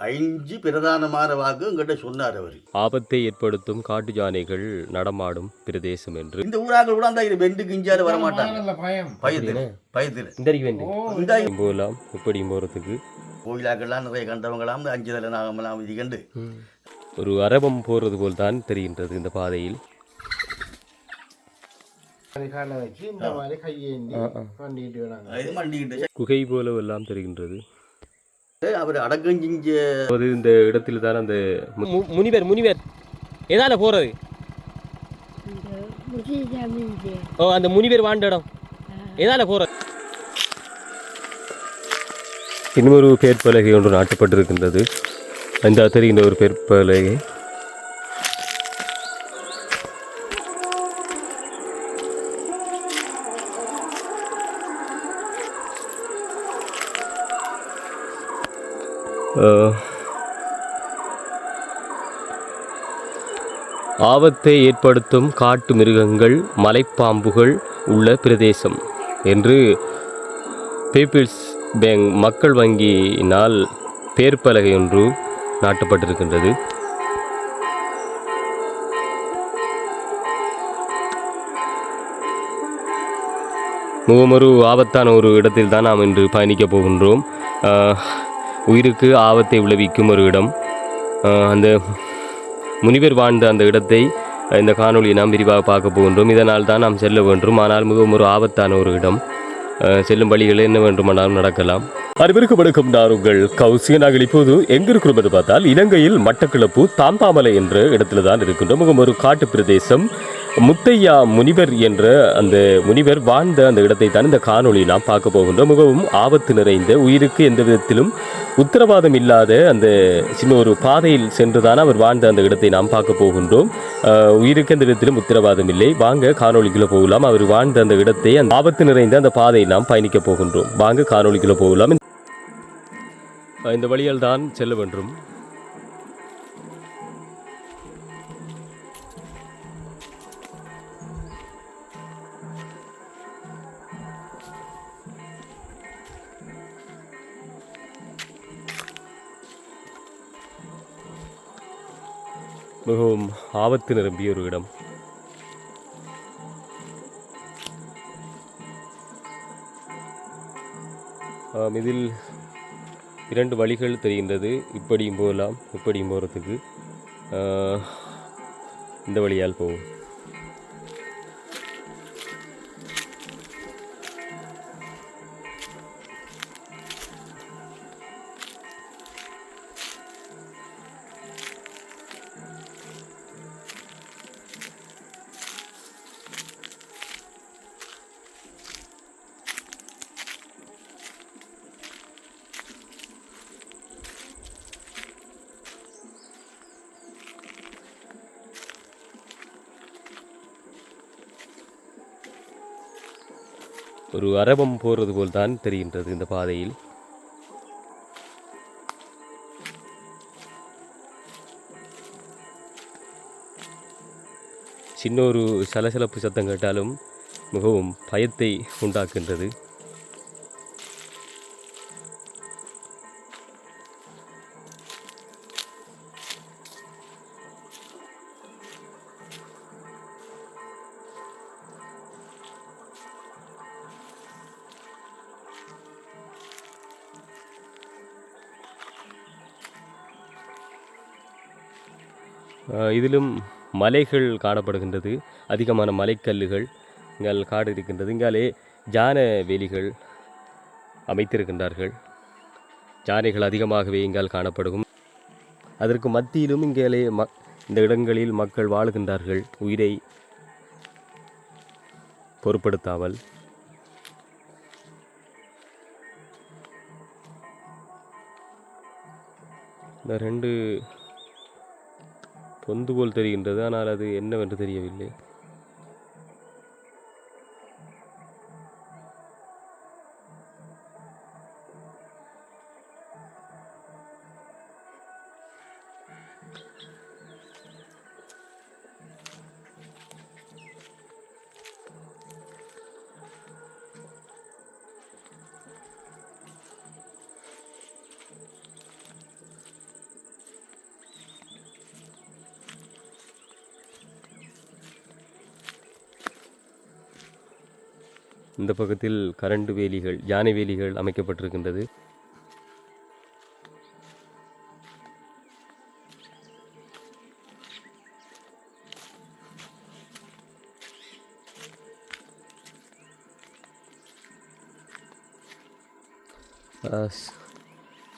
5 பிரதானமான வாக்கு எங்கிட்ட சொன்னார் அவர். ஆபத்தை ஏற்படுத்தும் காட்டு யானைகள் நடமாடும் பிரதேசம் என்று. இந்த ஊராக கூட அந்த வெண்டுக்கு இஞ்சாரு வரமாட்டாங்க. பயத்தில் போகலாம் இப்படியும் போகிறதுக்கு கோயிலாக்கெல்லாம் நிறைய கண்டவங்களாம் 5 தலை நாகமெல்லாம் இது கண்டு ஒரு அரபம் போகிறது போல் தான் தெரிகின்றது இந்த பாதையில். குகை போலவெல்லாம் தெரிகின்றது. அவர் அடக்கஞ்சிஞ்ச இந்த இடத்துல தான் அந்த முனிவர் எதால போறது? அந்த முனிவர் வாழ்ந்த இடம் எதால போறது? இன்னொரு பேர்பலகை ஒன்று நாட்டப்பட்டிருக்கின்றது. அந்த தெரிகின்ற ஒரு பேர்பலகை. ஆபத்தை ஏற்படுத்தும் காட்டு மிருகங்கள் மலைப்பாம்புகள் உள்ள பிரதேசம் என்று பீப்பிள்ஸ் பேங்க் மக்கள் வங்கியினால் பேர்பலகை ஒன்று நாட்டப்பட்டிருக்கின்றது. மிகவும் ஒரு ஆபத்தான ஒரு இடத்தில் தான் நாம் இன்று பயணிக்கப் போகின்றோம். உயிருக்கு ஆபத்தை விளைவிக்கும் ஒரு இடம். அந்த முனிவர் வாழ்ந்த அந்த இடத்தை இந்த காணொலியை நாம் விரிவாக பார்க்க போகின்றோம். இதனால் தான் நாம் செல்ல வேண்டும். ஆனால் மிகவும் ஒரு ஆபத்தான ஒரு இடம். செல்லும் வழிகள் என்ன வேண்டுமானாலும் நடக்கலாம். அனைவருக்கும் வணக்கம். நான் உங்கள் கௌசிக. நாங்கள் இப்போது எங்கே இருக்கிறோம் என்று பார்த்தால் இலங்கையில் மட்டக்களப்பு தாம்பாமலை என்ற இடத்துல தான் இருக்கின்றோம். மிகவும் ஒரு காட்டு பிரதேசம். முத்தையா முனிவர் என்ற அந்த முனிவர் வாழ்ந்த அந்த இடத்தை தான் இந்த காணொளி நாம் பார்க்க போகின்றோம். மிகவும் ஆபத்து நிறைந்த, உயிருக்கு எந்த விதத்திலும் உத்தரவாதம் இல்லாத அந்த சின்ன ஒரு பாதையில் சென்றுதான் அவர் வாழ்ந்த அந்த இடத்தை நாம் பார்க்க போகின்றோம். உயிருக்கு எந்த விதத்திலும் உத்தரவாதம் இல்லை. வாங்க காணொளிக்குள்ள போகலாம். அவர் வாழ்ந்த அந்த இடத்தை, அந்த ஆபத்து நிறைந்த அந்த பாதையை நாம் பயணிக்க போகின்றோம். வாங்க காணொளிக்குள்ள போகலாம். இந்த வழியால் தான் செல்ல வேண்டும். மிகவும் ஆபத்து நிரம்பிய ஒரு இடம். இதில் 2 வழிகள் தெரிகின்றது. இப்படியும் போகலாம், இப்படியும் போகிறதுக்கு. இந்த வழியால் போகும். ஒரு அரபம் போகிறது போல் தான் தெரிகின்றது இந்த பாதையில். சின்ன ஒரு சலசலப்பு சத்தம் கேட்டாலும் மிகவும் பயத்தை உண்டாக்குகின்றது. இதிலும் மலைகள் காணப்படுகின்றது. அதிகமான மலைக்கல்லுகள் இங்கே காடு இருக்கின்றது. இங்காலே ஜான வேலிகள் அமைத்திருக்கின்றார்கள். ஜானைகள் அதிகமாகவே இங்கால் காணப்படும். அதற்கு மத்தியிலும் இங்காலே இந்த இடங்களில் மக்கள் வாழுகின்றார்கள், உயிரை பொருட்படுத்தாமல். இந்த 2 பொந்து போல் தெரிகின்றது. ஆனால் அது என்னவென்று தெரியவில்லை. இந்த பக்கத்தில் கரண்ட் வேலிகள், யானை வேலிகள் அமைக்கப்பட்டிருக்கின்றது.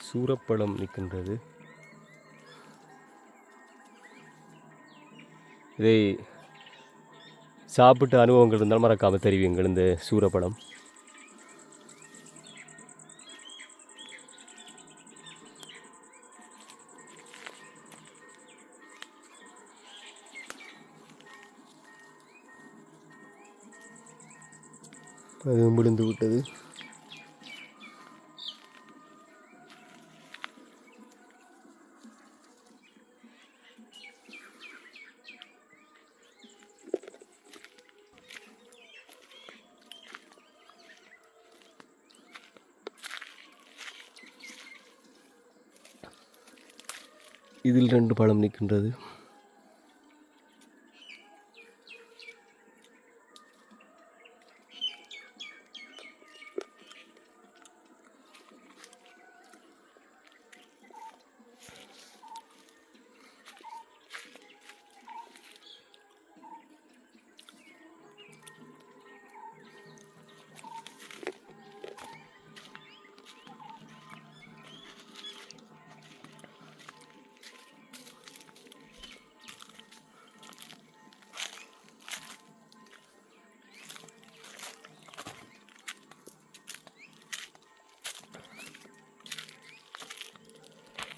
சூரப்பழம் நிற்கின்றது. இதை சாப்பிட்டு அனுபவங்கள் இருந்தாலும் மறக்காமல் தெரிவிங்கள். இந்த சூரப்பழம் அது விழுந்து விட்டது. இதில் 2 பழம் நிற்கின்றது.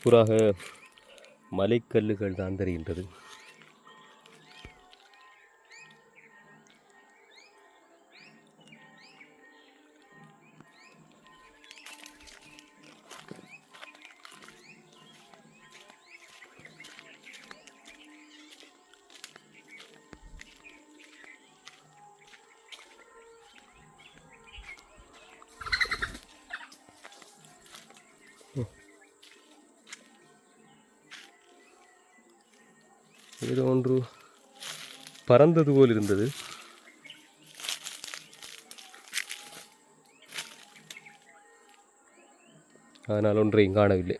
புறாக மலைக்கல்லுகள் தான் தெரிகின்றது. ஏதோ ஒன்று பறந்தது போல் இருந்தது. ஆனால் ஒன்றையும் காணவில்லை.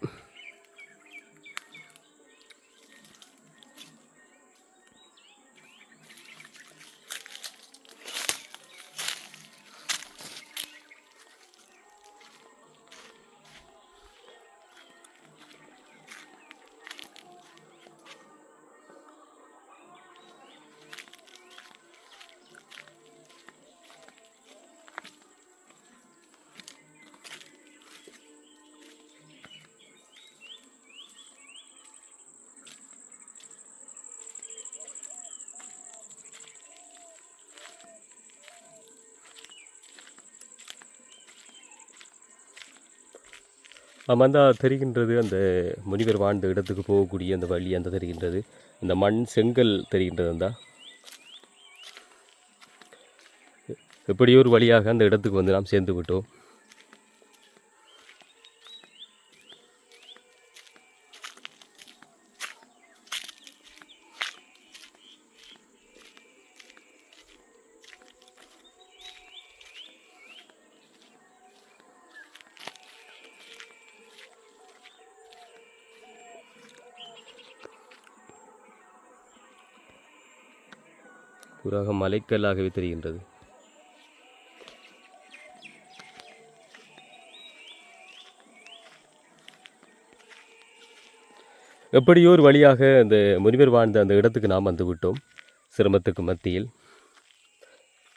அந்த தெரிகின்றது, அந்த முனிவர் வாழ்ந்த இடத்துக்கு போகக்கூடிய அந்த வழி அந்த தெரிகின்றது. இந்த மண் செங்கல் தெரிகின்றது. அந்த எப்படியோ ஒரு வழியாக அந்த இடத்துக்கு வந்து நாம் சேர்ந்து விட்டோம். புறாக மலைக்கல்லாகவே தெரிகின்றது. எப்படியோ ஒரு வழியாக அந்த முனிவர் வாழ்ந்த அந்த இடத்துக்கு நாம் வந்து விட்டோம். சிரமத்துக்கு மத்தியில்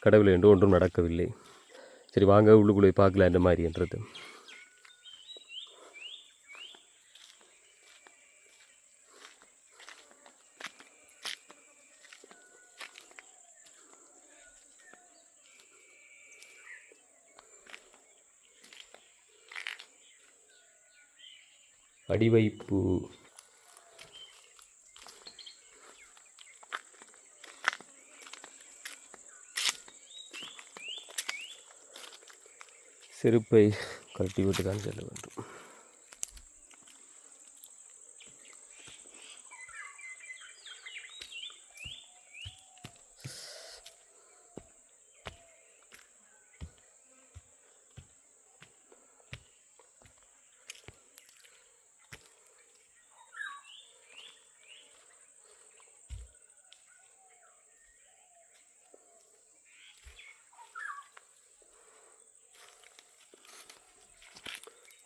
கடவுள் என்று ஒன்றும் நடக்கவில்லை. சரி, வாங்க உள்ளுக்குள்ளே பார்க்கலாம் என்ன மாதிரி என்றது. அடிவைப்பு செருப்பை கழட்டி விட்டு தான் செல்ல வேண்டும்.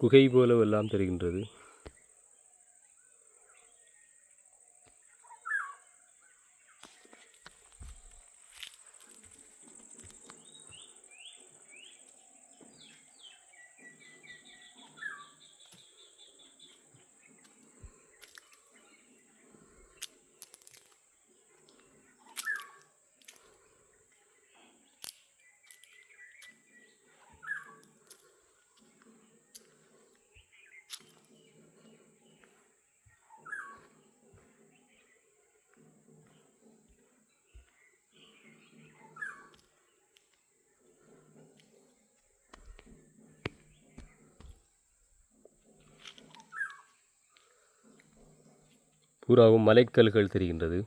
குகை போலவெல்லாம் தெரிகின்றது. பூராவும் மலைக்கல்கள் தெரிகின்றது.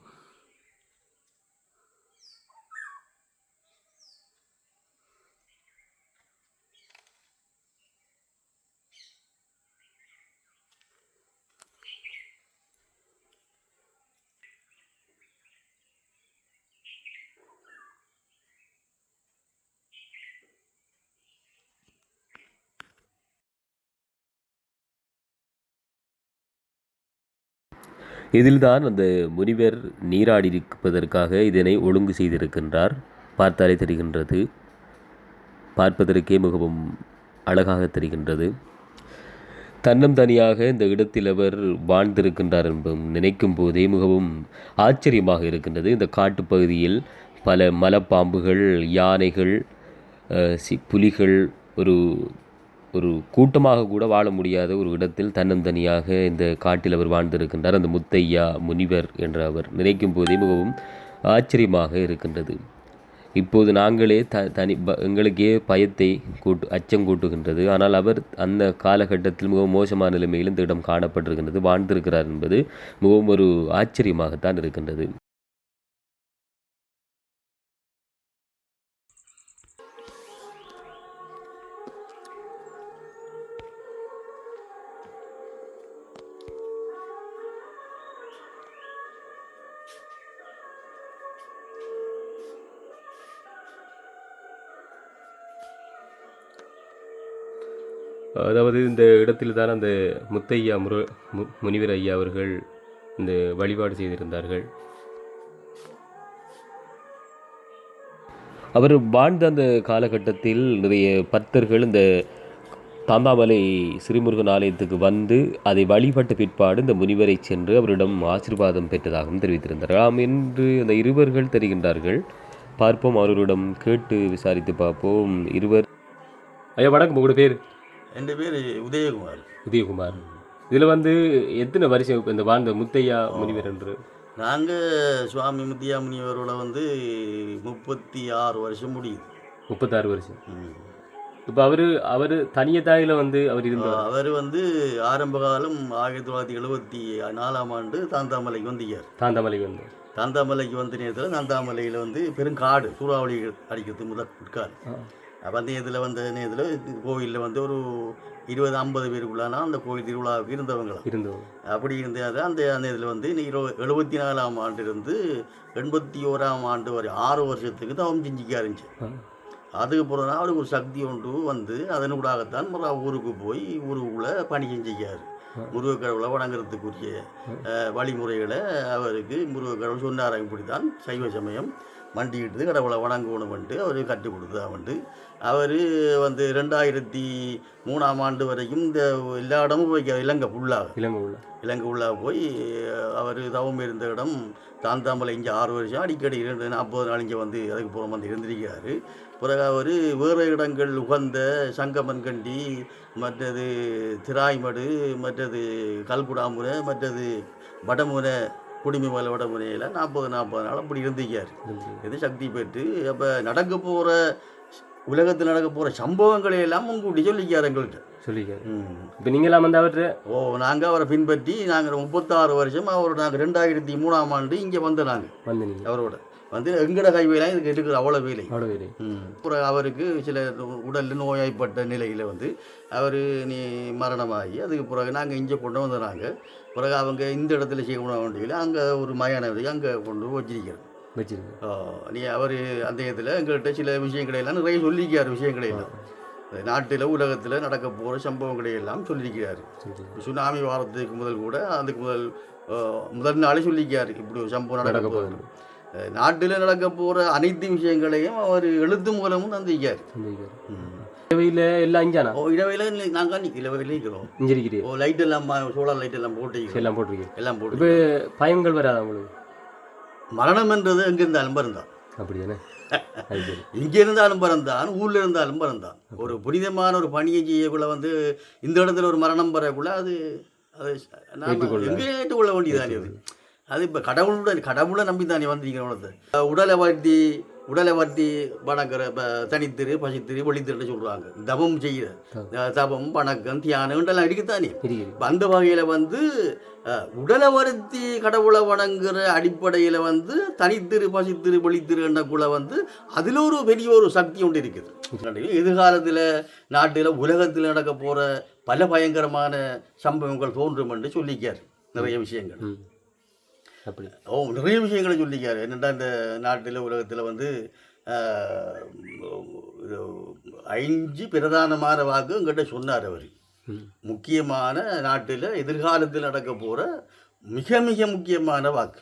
இதில்தான் அந்த முனிவர் நீராடி இருப்பதற்காக இதனை ஒழுங்கு செய்திருக்கின்றார். பார்த்தாலே தெரிகின்றது. பார்ப்பதற்கே மிகவும் அழகாக தெரிகின்றது. தன்னம் தனியாக இந்த இடத்தில் அவர் வாழ்ந்திருக்கின்றார் என்பதும் நினைக்கும் போதே மிகவும் ஆச்சரியமாக இருக்கின்றது. இந்த காட்டுப்பகுதியில் பல மலைப்பாம்புகள், யானைகள், புலிகள் ஒரு ஒரு கூட்டமாக கூட வாழ முடியாத ஒரு இடத்தில் தன்னந்தனியாக இந்த காட்டில் அவர் வாழ்ந்திருக்கின்றார். அந்த முத்தையா முனிவர் என்ற அவர் நினைக்கும் போதே மிகவும் ஆச்சரியமாக இருக்கின்றது. இப்போது நாங்களே எங்களுக்கே பயத்தை அச்சம் கூட்டுகின்றது. ஆனால் அவர் அந்த காலகட்டத்தில் மிகவும் மோசமான நிலைமையில் இந்த இடம் காணப்பட்டிருக்கின்றது, வாழ்ந்திருக்கிறார் என்பது மிகவும் ஒரு ஆச்சரியமாகத்தான் இருக்கின்றது. அதாவது இந்த இடத்தில் தான் அந்த முத்தையா முனிவர் ஐயா அவர்கள் இந்த வழிபாடு செய்திருந்தார்கள். அவர் வாழ்ந்த அந்த காலகட்டத்தில் நிறைய பக்தர்கள் இந்த தாந்தாமலை சிறுமுருகன் ஆலயத்துக்கு வந்து அதை வழிபட்ட பிற்பாடு இந்த முனிவரை சென்று அவரிடம் ஆசீர்வாதம் பெற்றதாகவும் தெரிவித்திருந்தார்கள். என்று அந்த இருவர்கள் தெரிகின்றார்கள். பார்ப்போம், அவர்களிடம் கேட்டு விசாரித்து பார்ப்போம். இருவர். ஐயா வணக்கம், உங்களோட பேர்? என் பேர் உதயகுமார். உதயகுமார். இதில் வந்து எத்தனை வருஷம் இந்த வாழ்ந்த முத்தையா முனிவர் என்று? நாங்கள் சுவாமி முத்தையா முனிவரோட வந்து 36 வருஷம் முடியுது. 36 வருஷம். இப்போ அவர் தனியதாயில் வந்து அவர் இருந்தார். அவர் வந்து ஆரம்ப காலம் 1974ஆம் ஆண்டு தாந்தாமலைக்கு வந்தார். தாந்தாமலைக்கு வந்த நேரத்தில் தாந்தாமலையில் வந்து பெருங்காடு, சூறாவளி அடிக்கிறது முதற்காடு. அப்போ அந்த இதில் வந்த நேரத்தில் கோவிலில் வந்து ஒரு 20-50 பேருக்குள்ளானா அந்த கோவில் திருவிழாவுக்கு இருந்தவங்க. அப்படி இருந்தால் அந்த இதில் வந்து 74ஆம் ஆண்டிலிருந்து 81ஆம் ஆண்டு வரை 6 வருஷத்துக்கு தவம் செஞ்சுக்க இருந்துச்சு. அதுக்கப்புறம் தான் அவருக்கு ஒரு சக்தி ஒன்று வந்து அதனூடாகத்தான் ஊருக்கு போய் ஊருக்குள்ளே பணி செஞ்சுக்காரு. முருகக்கடவுளை வணங்குறதுக்குரிய வழிமுறைகளை அவருக்கு முருகக்கடவுள் சொன்னார். இப்படி தான் சைவ சமயம் மண்டிக்கிட்டு கடவுளை வணங்கணுமென்ட்டு அவர் கற்றுக் கொடுத்தாமண்டு அவர் வந்து 2003ஆம் ஆண்டு வரைக்கும் இந்த எல்லா இடமும் போய் இலங்கை உள்ளாக போய் அவர் தவம் இருந்த இடம் தாந்தாமலை. இங்கே 6 வருஷம் அடிக்கடி 40 நாள் இங்கே வந்து அதுக்கு புறம் வந்து இருந்திருக்கிறார். பிறகு அவர் வேறு இடங்கள் உகந்த சங்கமன்கண்டி, மற்றது திராய்மடு, மற்றது கல்குடாமுனை, மற்றது வடமுனை, குடிமை மலை வடமுனையில் 40 நாள் அப்படி இருந்திருக்கார். இது சக்தி பெற்று அப்போ உலகத்தில் நடக்க போகிற சம்பவங்களை எல்லாம் முன்கூட்டி சொல்லிக்கார் எங்கள்கிட்ட. இப்போ நீங்களாம் வந்து அவர் நாங்கள் அவரை பின்பற்றி நாங்கள் 36 வருஷம் அவரோட நாங்கள் 2003ஆம் ஆண்டு இங்கே வந்து நாங்கள் அவரோட வந்து எங்கட கைவேலாம் இதுக்கு இருக்கிற அவ்வளோ வேலை. அப்புறம் அவருக்கு சில உடலில் நோயாய்ப்பட்ட நிலையில் வந்து அவர் மரணமாகி அதுக்கு பிறகு நாங்கள் இங்கே கொண்டு வந்துடுறாங்க. பிறகு அவங்க இந்த இடத்துல செய்யணும் வேண்டியதில்லை, அங்கே ஒரு மயானத்துக்கு அங்கே கொண்டு வச்சிருக்கிறது. அவர் அந்த இடத்துல எங்கள்கிட்ட சில விஷயங்களை எல்லாம் நிறைய சொல்லிக்கார். விஷயங்களை எல்லாம் நாட்டில் உலகத்தில் நடக்க போகிற சம்பவங்களை எல்லாம் சொல்லியிருக்கிறார். சுனாமி வாரத்துக்கு முதல் கூட அதுக்கு முதல் நாளே சொல்லியிருக்காரு இப்படி ஒரு சம்பவம் நடக்க போகுது. நாட்டில் நடக்க போகிற அனைத்து விஷயங்களையும் அவர் எழுத்து மூலமும் தந்திருக்கார். இரவையில் எல்லாம் அஞ்சானா? இரவையில் நாங்கள் இரவையில் இருக்கிறோம். இஞ்சிருக்கிறீங்க? லைட் எல்லாம் சோலார் லைட் எல்லாம் போட்டிருக்கீங்க. எல்லாம் போட்டு. இப்போ பயங்கள் வராது உங்களுக்கு? மரணம் என்றது எங்கே இருந்தாலும் பிறந்தான். அப்படியானே? இங்கே இருந்தாலும் பிறந்தான், ஊரில் இருந்தாலும் பிறந்தான். ஒரு புனிதமான ஒரு பணியை செய்யக்குள்ள இந்த இடத்துல ஒரு மரணம் பெறக்குள்ள அது எங்கே ஏற்றுக்கொள்ள வேண்டியதானே அது. அது இப்போ கடவுளை நம்பி தானே வந்திருக்கிற உடலை வருத்தி வணங்குற தனித்திரு பசித்திரு வெளித்திருன்னு சொல்கிறாங்க. தபம் செய்கிற தபம் வணக்கம் தியானம் எல்லாம் இருக்குத்தானே. அந்த வகையில் உடலை வருத்தி கடவுளை வணங்குற அடிப்படையில் தனித்திரு பசித்திரு வெளித்திரு என்றக்குள்ள அதில் ஒரு பெரிய ஒரு சக்தி ஒன்று இருக்குது. எதிர்காலத்தில் நாட்டில் உலகத்தில் நடக்க போகிற பல பயங்கரமான சம்பவங்கள் தோன்றும் என்று சொல்லிக்கார். நிறைய விஷயங்கள் அப்படி நிறைய விஷயங்களை சொல்லிக்காரு. என்னென்னா இந்த நாட்டில் உலகத்தில் 5 பிரதானமான வாக்கு எங்கிட்ட சொன்னார் அவர். முக்கியமான நாட்டில் எதிர்காலத்தில் நடக்க போகிற மிக மிக முக்கியமான வாக்கு.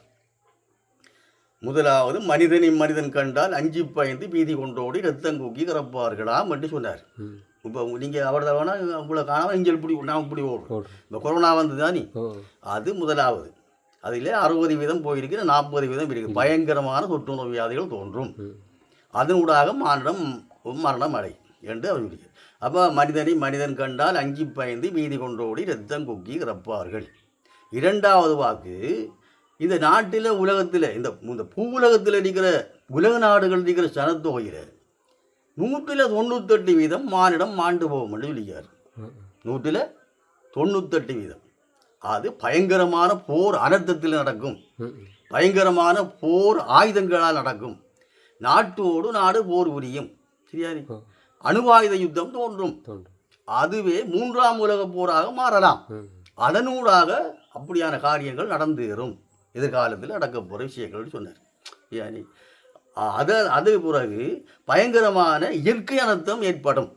முதலாவது, மனிதன் கண்டால் அஞ்சி பயந்து பீதி கொண்டோடி ரத்தம் கூக்கி கறப்பார்களாம் என்று சொன்னார். இப்போ நீங்கள் அவர்தான் வேணால் உங்களை காணாமல் இங்கே இப்படி நான் இப்படி ஓடும். இப்போ கொரோனா தானே, அது முதலாவது. அதில் 60% போயிருக்கிற 40% இருக்குது. பயங்கரமான தொற்று நோய் வியாதிகள் தோன்றும். அதனூடாக மரணம் அடை என்று அவர் சொல்லியிருக்கார். அப்போ மனிதன் கண்டால் அஞ்சி பயந்து மீதி கொண்டோடி ரத்தம் கொக்கி இறப்பார்கள். 2வது வாக்கு, இந்த நாட்டில் உலகத்தில் இந்த பூ உலகத்தில் இருக்கிற உலக நாடுகள் இருக்கிற சனத்தொகையில் 198% மானிடம் மாண்டு போகும் என்று சொல்லியிருக்கார். 198%. அது பயங்கரமான போர் அனர்த்தத்தில் நடக்கும். பயங்கரமான போர் ஆயுதங்களால் நடக்கும். நாட்டோடு நாடு போர் புரியும். சரியா? அணுவாயுத யுத்தம் தோன்றும். அதுவே 3ஆம் உலக போராக மாறலாம். அதனூடாக அப்படியான காரியங்கள் நடந்தேறும். எதிர்காலத்தில் நடக்க போகிற விஷயங்கள் சொன்னார். அது பிறகு பயங்கரமான இயற்கை அனர்த்தம் ஏற்படும்.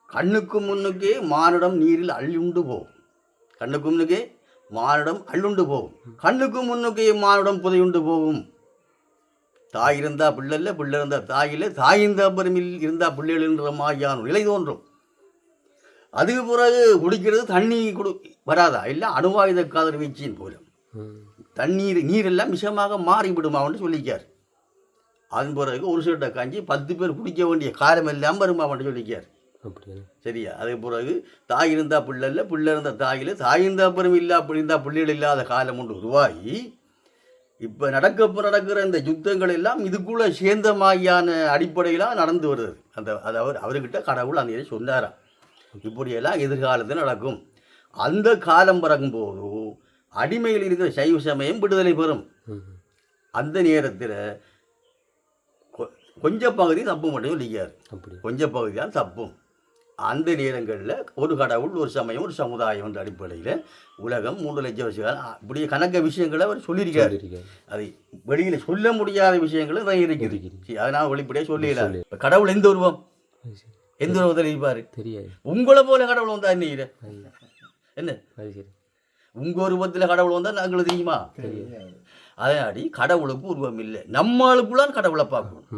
கண்ணுக்கு முன்னுக்கே மானிடம் நீரில் அள்ளுண்டு போகும். கண்ணுக்கு முன்னுக்கே மானிடம் அள்ளுண்டு போகும். கண்ணுக்கு முன்னுக்கே மானிடம் புதையுண்டு போகும். தாய் இருந்தால் பிள்ளை இல்லை, பிள்ளை இருந்தால் தாய் இல்லை, தாய் இருந்தால் பெருமில் இருந்தால் பிள்ளைகள் என்ற மாதிரியான நிலை தோன்றும். அதுக்கு பிறகு குடிக்கிறது தண்ணி வராதா? இல்லை, அணுவாயுத காதல் வீச்சின் போலும் நீரெல்லாம் விஷமாக மாறிவிடுமாவன்னு சொல்லிக்கார். அதன் பிறகு ஒரு சிட்ட காஞ்சி 10 பேர் குடிக்க வேண்டிய காலம் எல்லாம் வருமாவன்னு சொல்லிக்கார். சரியா? அதுக்கு பிறகு தாய் இருந்தால் பிள்ளை இல்லை, பிள்ளை இருந்தால் தாயில், தாய் இருந்தால் பெரும் இல்லை, அப்படி இருந்தால் பிள்ளைகள் இல்லாத காலம் ஒன்று உருவாகி இப்போ நடக்கிற இந்த யுத்தங்கள் எல்லாம் இதுக்குள்ளே சேர்ந்த மாதிரியான அடிப்படையிலாம் நடந்து வருது. அவர்கிட்ட கடவுள் அந்த இதை சொன்னாராம். இப்படியெல்லாம் எதிர்காலத்தில் நடக்கும். அந்த காலம் பிறகும்போது அடிமையில் இருக்கிற சைவ சமயம் விடுதலை பெறும். அந்த நேரத்தில் கொஞ்சம் பகுதி தப்பு மட்டும் சொல்லிக்கார். கொஞ்சம் பகுதி தான் தப்பும். அந்த நேரங்களில் ஒரு கடவுள், ஒரு சமயம், ஒரு சமுதாயம் என்ற அடிப்படையில் உலகம் 3 லட்சம் வருஷம் இப்படியே கணக்க விஷயங்களை அவர் சொல்லியிருக்காரு. அதை வெளியில் சொல்ல முடியாத விஷயங்களும் தான் இருக்குது. அதை நான் வெளிப்படையாக சொல்லிடலாம். இப்போ கடவுள் எந்த உருவம், எந்த உருவத்தில் இருப்பார் தெரியாது. உங்களை போல கடவுள் வந்தால் என்ன உங்கள் உருவத்தில் கடவுள் வந்தால் நாங்கள் தெரியுமா? அதனாடி கடவுளுக்கு உருவம் இல்லை. நம்மளுக்குள்ளான் கடவுளை பார்க்கணும்.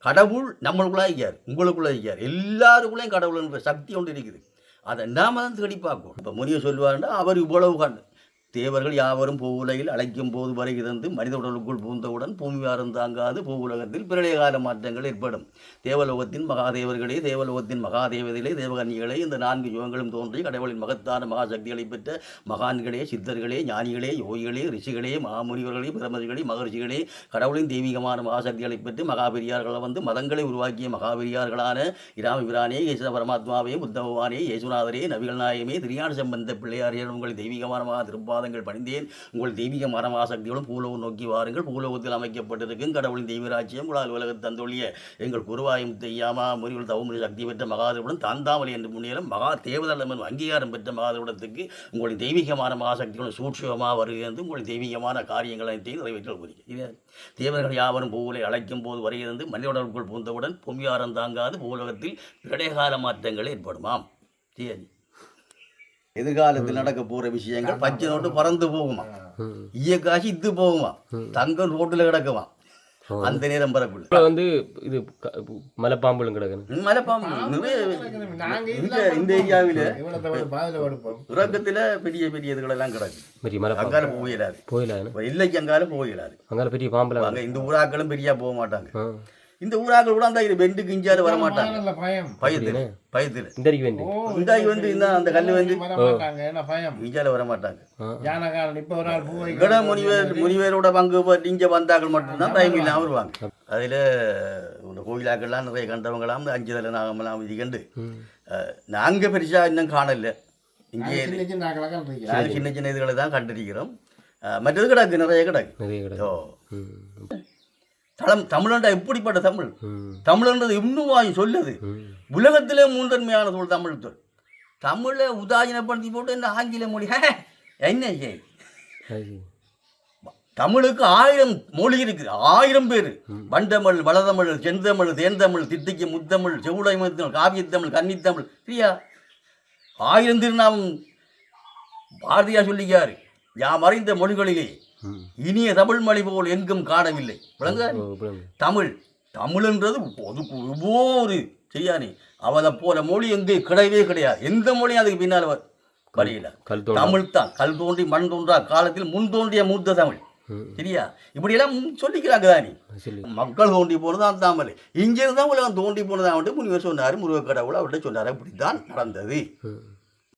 கடவுள் நம்மளுக்குள்ளே இருக்கார், உங்களுக்குள்ளே இருக்கார், எல்லாருக்குள்ளேயும் கடவுள்ன்ற சக்தி ஒன்று இருக்குது. அதை நாம தான் தேடி பார்க்கணும். இப்போ முனிவர் சொல்லுவாருன்னா, அவர் இவ்வளவு கண்டு தேவர்கள் யாவரும் பூவுலகில் அழைக்கும் போது வரை இருந்து மனித உடலுக்குள் பூந்தவுடன் பூமியாரும் தாங்காது பூவுலகத்தில் பிரளய கால மாற்றங்கள் ஏற்படும். தேவலோகத்தின் மகாதேவர்களே, தேவலோகத்தின் மகாதேவதைகளே, தேவகன்னிகளே, இந்த 4 யுகங்களும் தோன்றி கடவுளின் மகத்தான மகாசக்திகளை பெற்ற மகான்களே, சித்தர்களே, ஞானிகளே, யோகிகளே, ரிஷிகளே, மகாமுனிவர்களே, பிரமரிகளே, மகர்ஷிகளே, கடவுளின் தெய்வீகமான மகாசக்திகளை பெற்று மகாபெரியார்களை மதங்களை உருவாக்கிய மகாபெரியார்களான இராமபிரானே, ஈஸ்வர பரமாத்மாவே, புத்த பகவானே, இயேசுநாதரே, நபிகள் நாயகமே, திருஞான சம்பந்த பிள்ளையாரே, உங்களை தெய்வீகமான மகா திருப்பாத பாதங்கள் பணிந்தேன். உங்கள் தெய்வீக மரமாசக்திகளும் பூலோகம் நோக்கி வாருங்கள். பூலோகத்தில் அமைக்கப்பட்டிருக்கும் கடவுளின் தெய்வராட்சியம் உலக உலகத் தந்தொழிய எங்கள் குருவாயும் தெய்யாமா முறிவுள் தவமுறை சக்தி பெற்ற மகாதேவுடன் தாந்தாமலை என்று முன்னேறும் மகா தேவதளம் அங்கீகாரம் பெற்ற மகாதேவுடத்துக்கு உங்களின் தெய்வீகமான மகாசக்திகளும் சூட்சமாக வருகிறது. உங்களின் தெய்வீகமான காரியங்களை நிறைவேற்றல் புரியும். இது தேவர்கள் யாவரும் பூவுலை அழைக்கும் போது வருகிறது. மனிதர்களுக்குள் பூந்தவுடன் பொம்மியாரம் தாங்காது பூலோகத்தில் இடைக்கால மாற்றங்கள் ஏற்படுமாம். சரி, எதிர்காலத்தில் நடக்க போற விஷயங்கள் பச்சை நோட்டு பறந்து போகுமா, ஈயக்காசி இது போகுமா, தங்கம் ரோட்டில் கிடக்குமா, அந்த நேரம் பறக்குள்ள வந்து இது மலைப்பாம்புகளும் கிடக்கணும். மலைப்பாம்பு நிறைய இந்த ஏரியாவில் உறக்கத்தில் பெரிய பெரிய இதுகளெல்லாம் கிடக்கு. அங்கால போயிடாது இல்லைக்கு அங்கால போயிடாது. அங்கால பெரிய பாம்பு அங்கே இந்த ஊராக்களும் பெரியா போக மாட்டாங்க. இந்த ஊராக்கள் கூட அந்த வெண்டு கிஞ்சாரு வர மாட்டாங்க. பயத்துல இந்தாக்கி வந்து அந்த கல்லு வந்து கிஞ்சால வர மாட்டாங்க. முனிவேரோட பங்கு இங்க வந்தாக்கள் மட்டும்தான் பயம் இல்லாம வருவாங்க. அதுல இந்த கோயிலாக்கள்லாம் நிறைய கண்டவங்களாம் அஞ்சுதல நாகமெல்லாம் இது கண்டு நாங்க பெருசா இன்னும் காணல. இங்கே சின்ன சின்ன இதுகளை தான் கண்டிருக்கிறோம். மற்றது கிடக்கு, நிறைய கிடக்கு. தமிழண்டா எப்படிப்பட்ட தமிழ், தமிழ்ன்றது இன்னும் சொல்லுது. உலகத்திலே மூன்றன்மையான சொல் தமிழ் சொல். தமிழை உதாசீனப்படுத்தி போட்டு இந்த ஆங்கில மொழி என்ன செய்ய? தமிழுக்கு 1000 மொழி இருக்குது, 1000 பேர். வண்டமிழ், வளதமிழ், செந்தமிழ், தேன்தமிழ், திட்டிக்கு, முத்தமிழ், செவுளை தமிழ், காவியத்தமிழ், கன்னித்தமிழ், பிரியா 1000 திருநாமம் பாரதியார் சொல்லிக்காரு. யாம் அறிந்த மொழிகளிலே இனிய தமிழ் மொழி போல் எங்கும் காணவில்லை. தமிழ் தமிழ்ன்றது ஒவ்வொரு செய்யானே அவனை போல மொழி எங்கே கிடையவே கிடையாது. எந்த மொழியும் அதுக்கு பின்னால் வரையில தமிழ் தான். கல் தோன்றி மண் தோன்றா காலத்தில் முன் தோன்றிய மூத்த தமிழ். சரியா? இப்படியெல்லாம் சொல்லிக்கிறாங்க தானே. மக்கள் தோண்டி போனது தாமலை, இங்கிருந்து தான் உலகம் தோண்டி போனதான் முனிவர் சொன்னார். முருக கடவுள் அவர்கிட்ட சொன்னார். அப்படித்தான் நடந்தது.